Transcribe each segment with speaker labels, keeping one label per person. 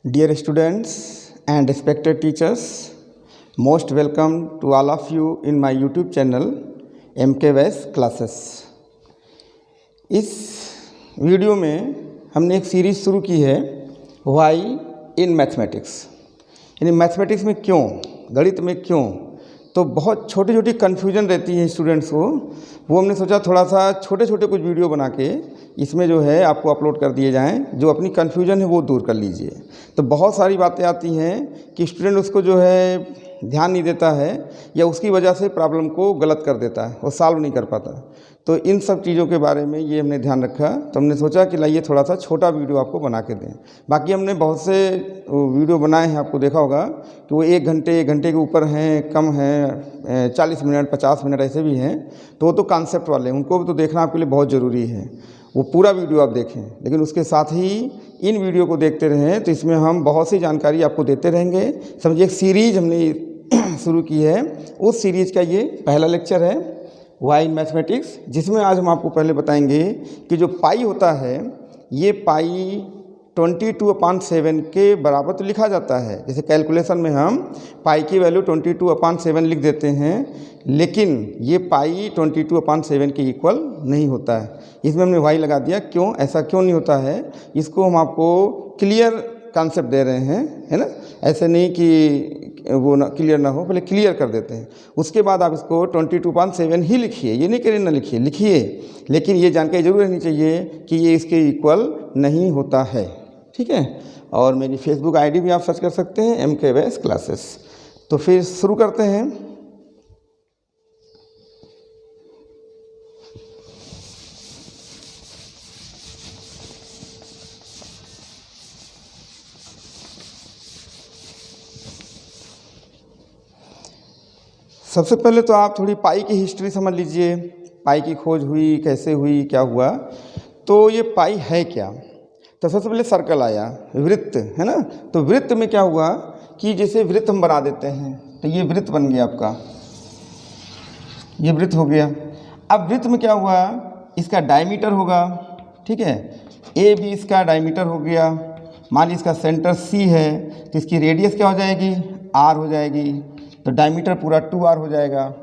Speaker 1: Dear students and respected teachers, most welcome to all of you in my YouTube channel MKVS Classes। इस video में हमने एक series शुरू की है वाई इन मैथमेटिक्स, यानी मैथमेटिक्स में क्यों, गणित में क्यों। तो बहुत छोटी छोटी कन्फ्यूजन रहती है स्टूडेंट्स को, वो हमने सोचा थोड़ा सा छोटे छोटे कुछ वीडियो बना के इसमें जो है आपको अपलोड कर दिए जाएं, जो अपनी कन्फ्यूजन है वो दूर कर लीजिए। तो बहुत सारी बातें आती हैं कि स्टूडेंट उसको जो है ध्यान नहीं देता है या उसकी वजह से प्रॉब्लम को गलत कर देता है, वो सॉल्व नहीं कर पाता। तो इन सब चीज़ों के बारे में ये हमने ध्यान रखा, तो हमने सोचा कि लाइए थोड़ा सा छोटा वीडियो आपको बना के दें। बाकी हमने बहुत से वीडियो बनाए हैं, आपको देखा होगा कि वो एक घंटे के ऊपर हैं, कम हैं, 40 मिनट 50 मिनट ऐसे भी हैं। तो वो तो कॉन्सेप्ट वाले हैं, उनको भी तो देखना आपके लिए बहुत ज़रूरी है, वो पूरा वीडियो आप देखें। लेकिन उसके साथ ही इन वीडियो को देखते रहें, तो इसमें हम बहुत सी जानकारी आपको देते रहेंगे। समझिए एक सीरीज़ हमने शुरू की है, उस सीरीज़ का ये पहला लेक्चर है वाई इन मैथमेटिक्स, जिसमें आज हम आपको पहले बताएंगे कि जो पाई होता है ये पाई 22/7 के बराबर तो लिखा जाता है। जैसे कैलकुलेशन में हम पाई की वैल्यू 22/7 लिख देते हैं, लेकिन ये पाई 22/7 के इक्वल नहीं होता है। इसमें हमने वाई लगा दिया। क्यों, ऐसा क्यों नहीं होता है, इसको हम आपको क्लियर कॉन्सेप्ट दे रहे हैं, है ना। ऐसे नहीं कि वो ना क्लियर ना हो, पहले क्लियर कर देते हैं, उसके बाद आप इसको 22/7 ही लिखिए। ये नहीं करिए ना लिखिए, लेकिन ये जानकारी जरूर रहनी चाहिए कि ये इसके इक्वल नहीं होता है, ठीक है। और मेरी फेसबुक आईडी भी आप सर्च कर सकते हैं MKVS क्लासेस। तो फिर शुरू करते हैं। सबसे पहले तो आप थोड़ी पाई की हिस्ट्री समझ लीजिए, पाई की खोज हुई, कैसे हुई, क्या हुआ। तो ये पाई है क्या। तो सबसे पहले सर्कल आया, वृत्त, है ना। तो वृत्त में क्या हुआ कि जैसे वृत्त हम बना देते हैं, तो ये वृत्त बन गया आपका, ये वृत्त हो गया। अब वृत्त में क्या हुआ, इसका डायमीटर होगा, ठीक है। ए बी इसका डायमीटर हो गया। मान लीजिए इसका सेंटर C है, तो इसकी रेडियस क्या हो जाएगी, R हो जाएगी। तो डायमीटर पूरा 2R हो जाएगा।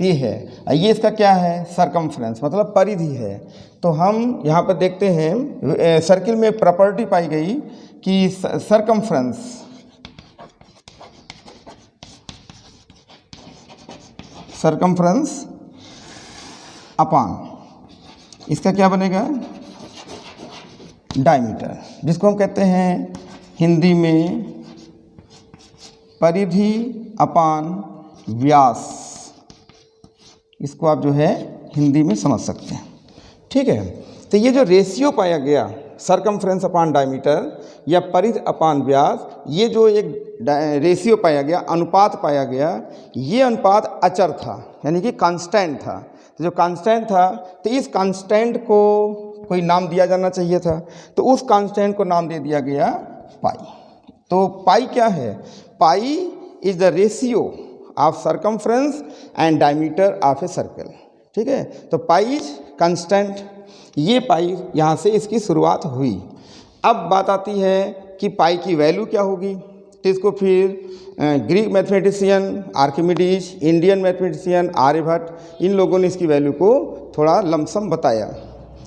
Speaker 1: ये है। ये इसका क्या है, सरकमफ्रेंस, मतलब परिधि है। तो हम यहाँ पर देखते हैं सर्किल में प्रॉपर्टी पाई गई कि सरकमफ्रेंस अपान इसका क्या बनेगा, डायमीटर, जिसको हम कहते हैं हिंदी में परिधि अपान व्यास। इसको आप जो है हिंदी में समझ सकते हैं, ठीक है। तो ये जो रेशियो पाया गया सरकमफ्रेंस अपान डायमीटर या परिधि अपान व्यास, ये जो एक रेशियो पाया गया, अनुपात पाया गया, ये अनुपात अचर था, यानी कि कांस्टेंट था। तो जो कांस्टेंट था, तो इस कांस्टेंट को कोई नाम दिया जाना चाहिए था, तो उस कांस्टेंट को नाम दे दिया गया पाई। तो पाई क्या है, pi is the ratio of circumference and diameter of a circle, ठीक है। तो पाई इज कांस्टेंट, ये पाई यहाँ से इसकी शुरुआत हुई। अब बात आती है कि पाई की वैल्यू क्या होगी। तो इसको फिर Greek mathematician Archimedes, Indian mathematician Aryabhata, इन लोगों ने इसकी वैल्यू को थोड़ा लमसम बताया।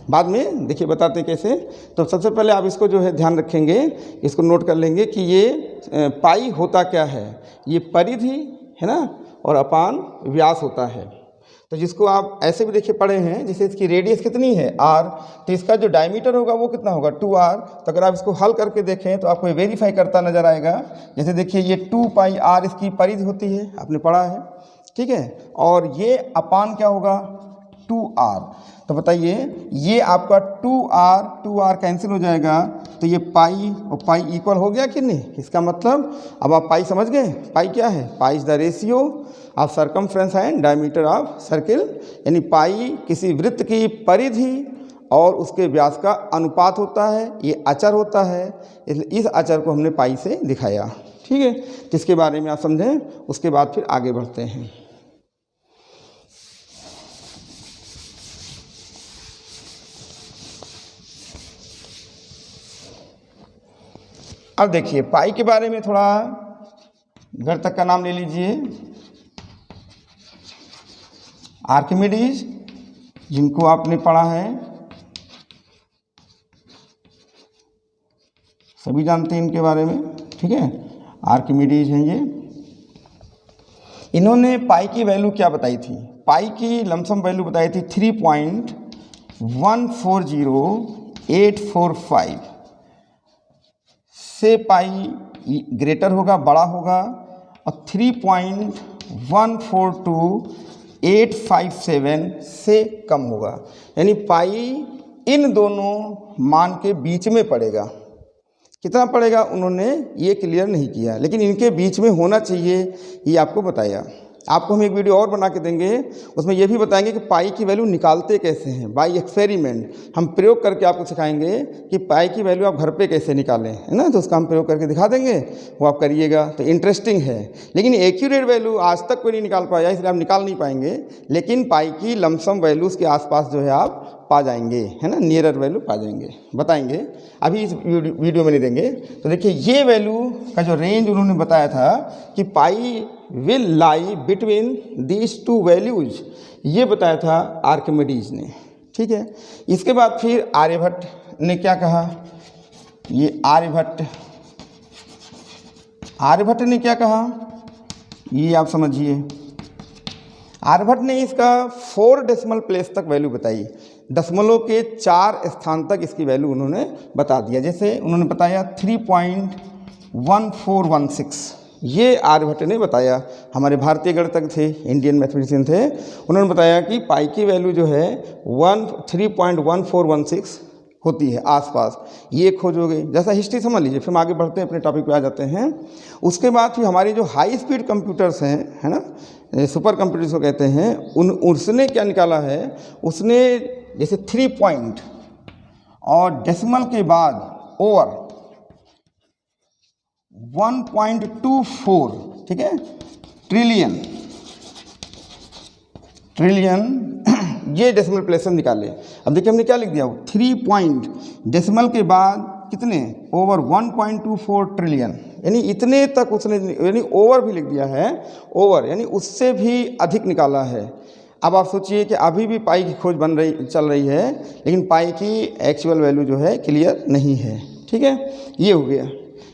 Speaker 1: बाद में देखिए बताते हैं कैसे। तो सबसे पहले आप इसको जो है ध्यान रखेंगे, इसको नोट कर लेंगे कि ये पाई होता क्या है। ये परिधि है ना, और अपान व्यास होता है। तो जिसको आप ऐसे भी देखिए पढ़े हैं, जैसे इसकी रेडियस कितनी है R, तो इसका जो डायमीटर होगा वो कितना होगा 2R। तो अगर आप इसको हल करके देखें तो आपको वेरीफाई करता नजर आएगा। जैसे देखिए ये 2πr इसकी परिधि होती है, आपने पढ़ा है, ठीक है। और ये अपान क्या होगा 2R। तो बताइए ये आपका 2R कैंसिल हो जाएगा, तो ये पाई और पाई इक्वल हो गया कि नहीं। इसका मतलब अब आप पाई समझ गए। पाई क्या है, pi is the ratio of circumference and diameter of circle, यानी पाई किसी वृत्त की परिधि और उसके व्यास का अनुपात होता है, ये अचर होता है। इस अचर को हमने पाई से दिखाया, ठीक है। जिसके बारे में आप समझें, उसके बाद फिर आगे बढ़ते हैं। अब देखिए पाई के बारे में थोड़ा घर तक का नाम ले लीजिए। आर्किमिडीज, जिनको आपने पढ़ा है, सभी जानते हैं इनके बारे में, ठीक है। आर्किमिडीज हैं ये। इन्होंने पाई की वैल्यू क्या बताई थी? पाई की लमसम वैल्यू बताई थी 3.140845 से पाई ग्रेटर होगा, बड़ा होगा, और 3.142857 से कम होगा। यानी पाई इन दोनों मान के बीच में पड़ेगा। कितना पड़ेगा उन्होंने ये क्लियर नहीं किया, लेकिन इनके बीच में होना चाहिए ये आपको बताया। आपको हम एक वीडियो और बना के देंगे, उसमें ये भी बताएंगे कि पाई की वैल्यू निकालते कैसे हैं। बाय एक्सपेरिमेंट हम प्रयोग करके आपको सिखाएंगे कि पाई की वैल्यू आप घर पे कैसे निकालें, है ना। तो उसका हम प्रयोग करके दिखा देंगे, वो आप करिएगा तो इंटरेस्टिंग है। लेकिन एक्यूरेट वैल्यू आज तक कोई नहीं निकाल पाया, इसलिए आप निकाल नहीं पाएंगे। लेकिन पाई की लमसम वैल्यूज़ के आसपास जो है आप पा जाएंगे, है ना, नियरर वैल्यू पा जाएंगे, बताएंगे। अभी इस वीडियो में नहीं देंगे। तो देखिए ये वैल्यू का जो रेंज उन्होंने बताया था कि pi will lie between these two values, ये बताया था आर्किमिडीज ने, ठीक है। इसके बाद फिर आर्यभट्ट ने क्या कहा? ये आर्यभट्ट ने क्या कहा ये आप समझिए। आर्यभट्ट ने इसका 4 डेसिमल प्लेस तक वैल्यू बताई, दशमलव के 4 स्थान तक इसकी वैल्यू उन्होंने बता दिया। जैसे उन्होंने बताया 3.1416, ये आर्यभट्ट ने बताया। हमारे भारतीय गणितज्ञ थे, इंडियन मैथमेटिशियन थे, उन्होंने बताया कि पाई की वैल्यू जो है 3.1416 होती है आसपास। ये खोज हो गई। जैसा हिस्ट्री समझ लीजिए, फिर हम आगे बढ़ते हैं, अपने टॉपिक पे आ जाते हैं। उसके बाद फिर हमारी जो हाई स्पीड कंप्यूटर्स हैं, है ना, सुपर कंप्यूटर्स को कहते हैं, उसने क्या निकाला है? उसने जैसे 3 पॉइंट और डेसिमल के बाद ओवर 1.24, ठीक है, ट्रिलियन ये डेसिमल प्लेसेस निकाले। अब देखिए हमने क्या लिख दिया, 3 पॉइंट डेसिमल के बाद कितने, ओवर 1.24 ट्रिलियन, यानी इतने तक उसने, यानी ओवर भी लिख दिया है, ओवर यानी उससे भी अधिक निकाला है। अब आप सोचिए कि अभी भी पाई की खोज चल रही है, लेकिन पाई की एक्चुअल वैल्यू जो है क्लियर नहीं है, ठीक है। ये हो गया।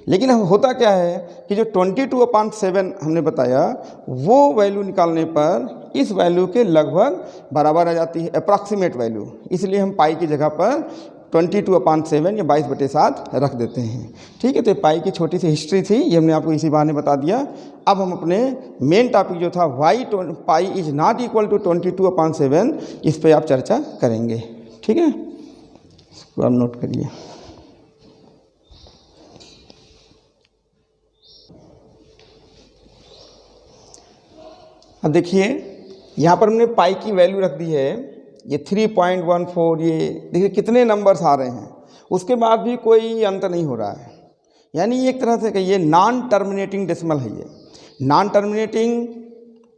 Speaker 1: लेकिन होता क्या है कि जो 22/7 हमने बताया, वो वैल्यू निकालने पर इस वैल्यू के लगभग बराबर आ जाती है, अप्रॉक्सीमेट वैल्यू। इसलिए हम पाई की जगह पर 22/7 या 22/7 रख देते हैं, ठीक है। तो पाई की छोटी सी हिस्ट्री थी, ये हमने आपको इसी बहाने बता दिया। अब हम अपने मेन टॉपिक जो था why pi is not equal to 22/7, इस पर आप चर्चा करेंगे, ठीक है। इसको आप नोट करिए। अब देखिए यहाँ पर हमने पाई की वैल्यू रख दी है, ये 3.14, ये देखिए कितने नंबर्स आ रहे हैं, उसके बाद भी कोई अंत नहीं हो रहा है। यानी एक तरह से कहिए नॉन टर्मिनेटिंग डेसिमल है ये। नॉन टर्मिनेटिंग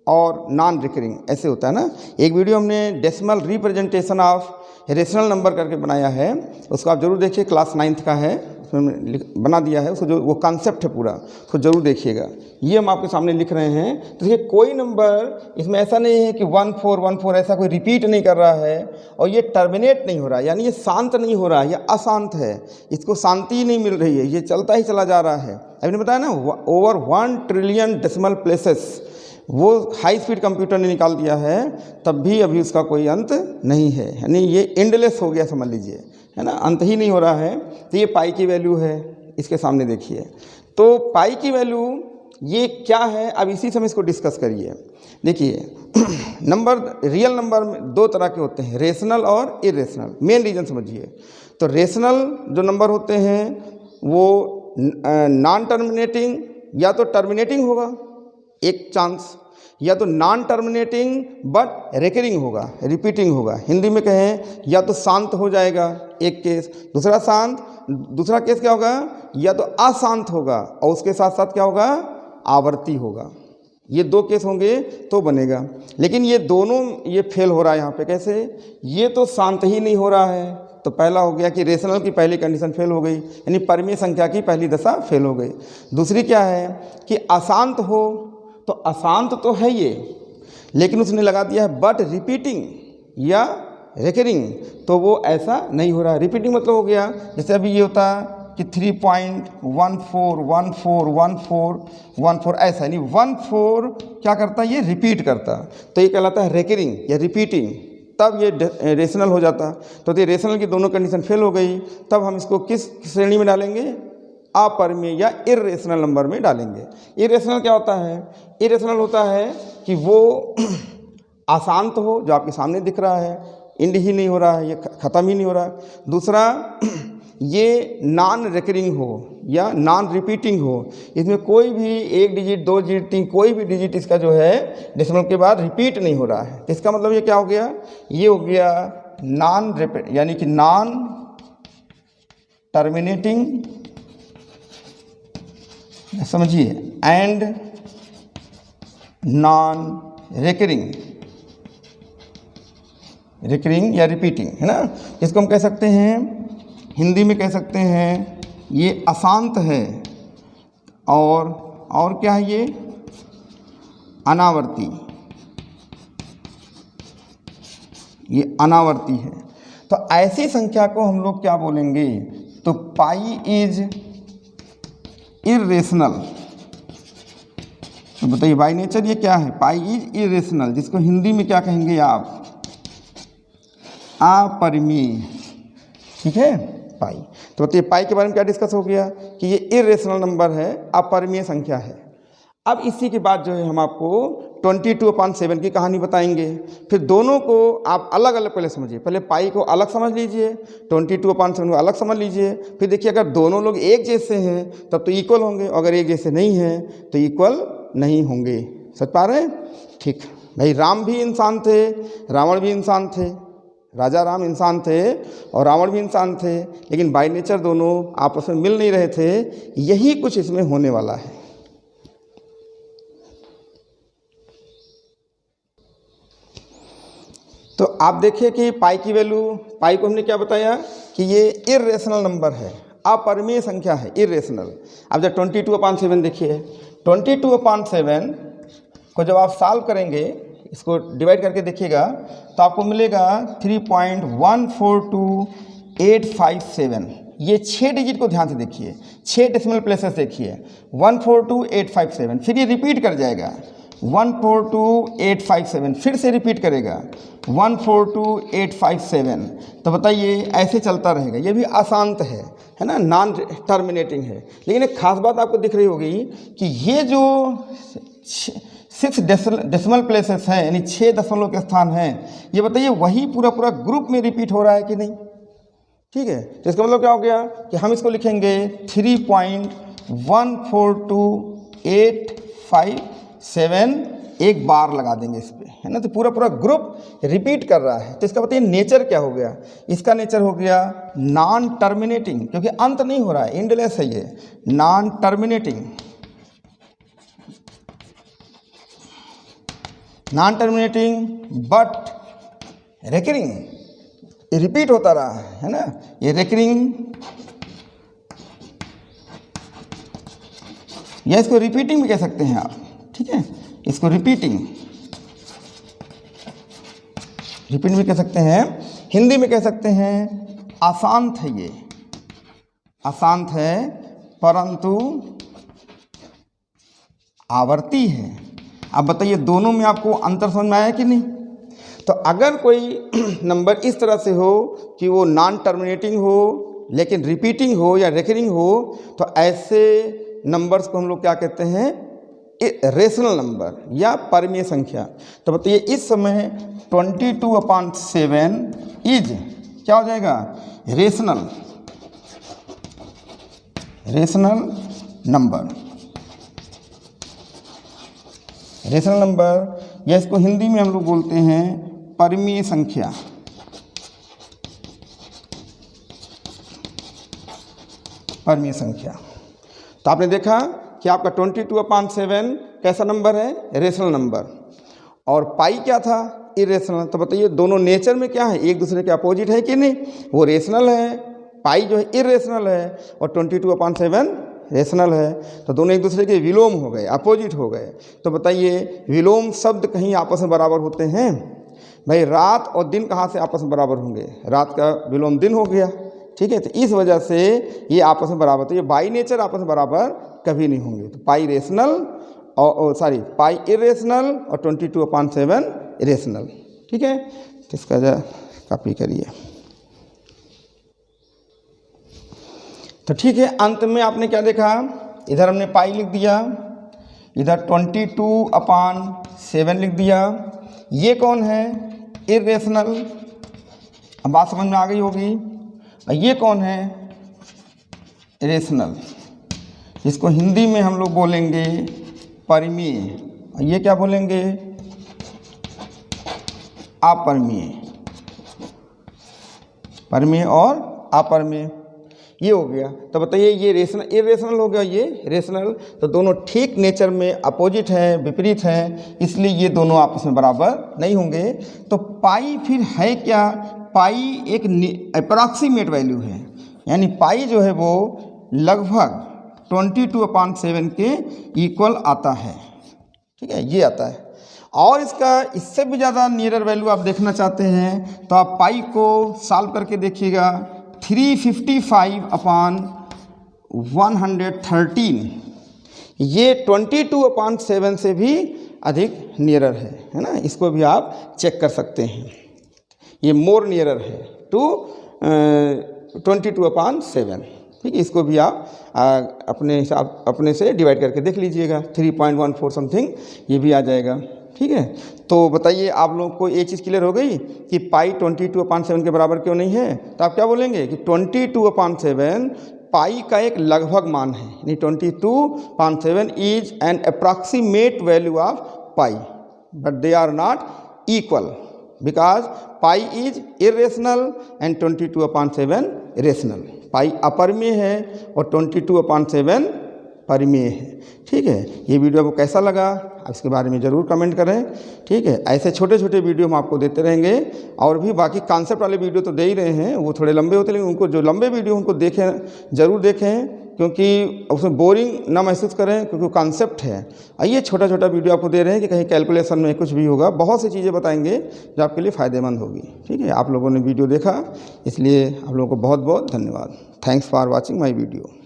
Speaker 1: और नॉन रिकरिंग ऐसे होता है ना। एक वीडियो हमने decimal representation of rational number करके बनाया है, उसको आप जरूर देखिए, क्लास 9th का है, उसमें बना दिया है उसको, जो वो कॉन्सेप्ट है पूरा, उसको जरूर देखिएगा। ये हम आपके सामने लिख रहे हैं। तो देखिए कोई नंबर इसमें ऐसा नहीं है कि 1414 ऐसा कोई रिपीट नहीं कर रहा है, और ये टर्मिनेट नहीं हो रहा है, यानी ये शांत नहीं हो रहा है, ये अशांत है, इसको शांति नहीं मिल रही है, ये चलता ही चला जा रहा है। अभी बताया ना, ओवर 1 ट्रिलियन डेसिमल प्लेसेस वो हाई स्पीड कंप्यूटर ने निकाल दिया है, तब भी अभी उसका कोई अंत नहीं है, यानी ये एंडलेस हो गया, समझ लीजिए, है ना, अंत ही नहीं हो रहा है। तो ये पाई की वैल्यू है, इसके सामने देखिए। तो पाई की वैल्यू ये क्या है, अब इसी समय इसको डिस्कस करिए। देखिए नंबर, रियल नंबर में 2 तरह के होते हैं, रेशनल और इरेशनल। मेन रीजन समझिए। तो रेशनल जो नंबर होते हैं वो नॉन टर्मिनेटिंग या तो टर्मिनेटिंग होगा एक चांस, या तो नॉन टर्मिनेटिंग बट रिकरिंग होगा, रिपीटिंग होगा। हिंदी में कहें या तो शांत हो जाएगा एक केस, दूसरा केस क्या होगा, या तो अशांत होगा, और उसके साथ साथ क्या होगा, आवर्ती होगा। ये 2 केस होंगे तो बनेगा। लेकिन ये दोनों ये फेल हो रहा है यहाँ पे। कैसे? ये तो शांत ही नहीं हो रहा है, तो पहला हो गया कि रेशनल की पहली कंडीशन फेल हो गई, यानी परिमेय संख्या की पहली दशा फेल हो गई। दूसरी क्या है कि अशांत हो, तो अशांत तो है ये, लेकिन उसने लगा दिया है बट रिपीटिंग या रेकरिंग, तो वो ऐसा नहीं हो रहा। रिपीटिंग मतलब हो गया जैसे अभी ये होता है कि 3.14141414 ऐसा, यानी 14 क्या करता है, ये रिपीट करता, तो ये कहलाता है रेकरिंग या रिपीटिंग, तब ये रेशनल हो जाता। तो ये रेशनल की दोनों कंडीशन फेल हो गई, तब हम इसको किस श्रेणी में डालेंगे, अपरिमेय या इर्रेशनल नंबर में डालेंगे। इर्रेशनल क्या होता है, इर्रेशनल होता है कि वो अशांत हो, जो आपके सामने दिख रहा है, इंड ही नहीं हो रहा है, ये ख़त्म ही नहीं हो रहा। दूसरा ये नॉन रिकरिंग हो या नॉन रिपीटिंग हो, इसमें कोई भी 1 डिजिट 2 डिजिट 3 कोई भी डिजिट इसका जो है डेसिमल के बाद रिपीट नहीं हो रहा है। इसका मतलब ये क्या हो गया, ये हो गया नॉन रिपीट यानी कि नॉन टर्मिनेटिंग, समझिए, एंड नॉन रिकरिंग, रिकरिंग या रिपीटिंग, है ना। इसको हम कह सकते हैं, हिंदी में कह सकते हैं ये अशांत है, और क्या है ये अनावर्ती, ये अनावर्ती है। तो ऐसी संख्या को हम लोग क्या बोलेंगे, तो पाई इज इर्रेशनल। तो बताइए बाय नेचर ये क्या है, पाई इज इर्रेशनल, जिसको हिंदी में क्या कहेंगे आप, अपरिमेय, ठीक है, पाई। तो बताइए पाई के बारे में क्या डिस्कस हो गया कि ये इर्रेशनल नंबर है, अपरिमेय संख्या है। अब इसी के बाद जो है हम आपको 22/7 की कहानी बताएंगे। फिर दोनों को आप अलग अलग पहले समझिए, पहले पाई को अलग समझ लीजिए, 22/7 को अलग समझ लीजिए। फिर देखिए अगर दोनों लोग एक जैसे हैं तब तो इक्वल होंगे, अगर एक जैसे नहीं हैं तो इक्वल नहीं होंगे। समझ पा रहे हैं, ठीक भाई। राम भी इंसान थे, रावण भी इंसान थे, राजा राम इंसान थे और रावण भी इंसान थे, लेकिन बाय नेचर दोनों आपस में मिल नहीं रहे थे। यही कुछ इसमें होने वाला है। तो आप देखिए कि पाई की वैल्यू, पाई को हमने क्या बताया कि ये इर्रेशनल नंबर है, अपरिमेय संख्या है, इर्रेशनल। अब जब 22/7 देखिए, 22/7 को जब आप सॉल्व करेंगे, इसको डिवाइड करके देखिएगा तो आपको मिलेगा 3.142857। ये 6 डिजिट को ध्यान से देखिए, 6 डेसिमल प्लेसेस देखिए, 142857, फिर ये रिपीट कर जाएगा 142857, फिर से रिपीट करेगा 142857। तो बताइए ऐसे चलता रहेगा। ये भी अशांत है ना, नॉन टर्मिनेटिंग है। लेकिन एक खास बात आपको दिख रही होगी कि ये जो 6 डेसिमल प्लेसेस हैं, यानी 6 दशमलव के स्थान हैं, ये बताइए वही पूरा ग्रुप में रिपीट हो रहा है कि नहीं, ठीक है। तो इसका मतलब क्या हो गया कि हम इसको लिखेंगे 3.142857, एक बार लगा देंगे इस पर, है ना। तो पूरा ग्रुप रिपीट कर रहा है। तो इसका बताइए नेचर क्या हो गया, इसका नेचर हो गया नॉन टर्मिनेटिंग, क्योंकि अंत नहीं हो रहा है, एंडलेस है ये, non terminating, non terminating but recurring, ये रिपीट होता रहा है ना, ये रेकरिंग, या इसको रिपीटिंग भी कह सकते हैं आप, ठीक है। इसको रिपीटिंग भी कह सकते हैं, हिंदी में कह सकते हैं अशांत है, ये अशांत है परंतु आवर्ती है। अब बताइए दोनों में आपको अंतर समझ में आया कि नहीं। तो अगर कोई नंबर इस तरह से हो कि वो नॉन टर्मिनेटिंग हो लेकिन रिपीटिंग हो या रेकरिंग हो, तो ऐसे नंबर्स को हम लोग क्या कहते हैं, रेशनल नंबर या परिमेय संख्या। तो बताइए इस समय 22/7 इज क्या हो जाएगा, रेशनल नंबर, रेशनल नंबर, या इसको हिंदी में हम लोग बोलते हैं परिमेय संख्या। परिमेय संख्या। तो आपने देखा कि आपका 22/7 कैसा नंबर है, रेशनल नंबर, और पाई क्या था, इरेशनल। तो बताइए दोनों नेचर में क्या है, एक दूसरे के अपोजिट है कि नहीं, वो रेशनल है, पाई जो है इरेशनल है और 22/7 रेशनल है। तो दोनों एक दूसरे के विलोम हो गए, अपोजिट हो गए। तो बताइए विलोम शब्द कहीं आपस में बराबर होते हैं? भाई रात और दिन कहाँ से आपस में बराबर होंगे, रात का विलोम दिन हो गया, ठीक है। तो इस वजह से ये आपस में बराबर, तो ये बाई नेचर आपस में बराबर कभी नहीं होंगे। तो पाई रेशनल और पाई इरेशनल और 22/7 रेशनल, ठीक है। तो इसका जो कॉपी करिए। तो ठीक है, अंत में आपने क्या देखा, इधर हमने पाई लिख दिया, इधर 22/7 लिख दिया। ये कौन है, इरेशनल, अब बात समझ में आ गई होगी। और ये कौन है, रेशनल, इसको हिंदी में हम लोग बोलेंगे परिमेय। और ये क्या बोलेंगे, अपरिमेय, परिमेय और अपरिमेय, ये हो गया। तो बताइए ये रेशनल इरेशनल हो गया, ये रेशनल। तो दोनों ठीक नेचर में अपोजिट हैं, विपरीत हैं, इसलिए ये दोनों आपस में बराबर नहीं होंगे। तो पाई फिर है क्या, पाई एक अप्रॉक्सीमेट वैल्यू है, यानी पाई जो है वो लगभग 22/7 के इक्वल आता है, ठीक है, ये आता है। और इसका इससे भी ज़्यादा नियरर वैल्यू आप देखना चाहते हैं तो आप पाई को सॉल्व करके देखिएगा, 355/113, ये 22/7 से भी अधिक नियरर है ना। इसको भी आप चेक कर सकते हैं, ये मोर नियरर है टू 22/7, ठीक है। इसको भी आप अपने से डिवाइड करके देख लीजिएगा, 3.14 समथिंग ये भी आ जाएगा, ठीक है। तो बताइए आप लोगों को ये चीज़ क्लियर हो गई कि पाई 22/7 के बराबर क्यों नहीं है। तो आप क्या बोलेंगे कि 22/7 पाई का एक लगभग मान है, यानी 22/7 is an approximate value of pi, but they are not equal because pi is irrational and 22/7 rational. Pi अपरिमेय है और 22/7 परिमेय है, ठीक है। ये वीडियो आपको कैसा लगा, आप इसके बारे में ज़रूर कमेंट करें, ठीक है। ऐसे छोटे छोटे वीडियो हम आपको देते रहेंगे, और भी बाकी कॉन्सेप्ट वाले वीडियो तो दे ही रहे हैं, वो थोड़े लंबे होते हैं, लेकिन उनको जो लंबे वीडियो उनको देखें, ज़रूर देखें, क्योंकि उसमें बोरिंग ना महसूस करें, क्योंकि कॉन्सेप्ट है। ये छोटा छोटा वीडियो आपको दे रहे हैं कि कहीं कैलकुलेशन में कुछ भी होगा, बहुत सी चीज़ें बताएंगे जो आपके लिए फ़ायदेमंद होगी, ठीक है। आप लोगों ने वीडियो देखा, इसलिए आप लोगों को बहुत बहुत धन्यवाद। Thanks for watching my video.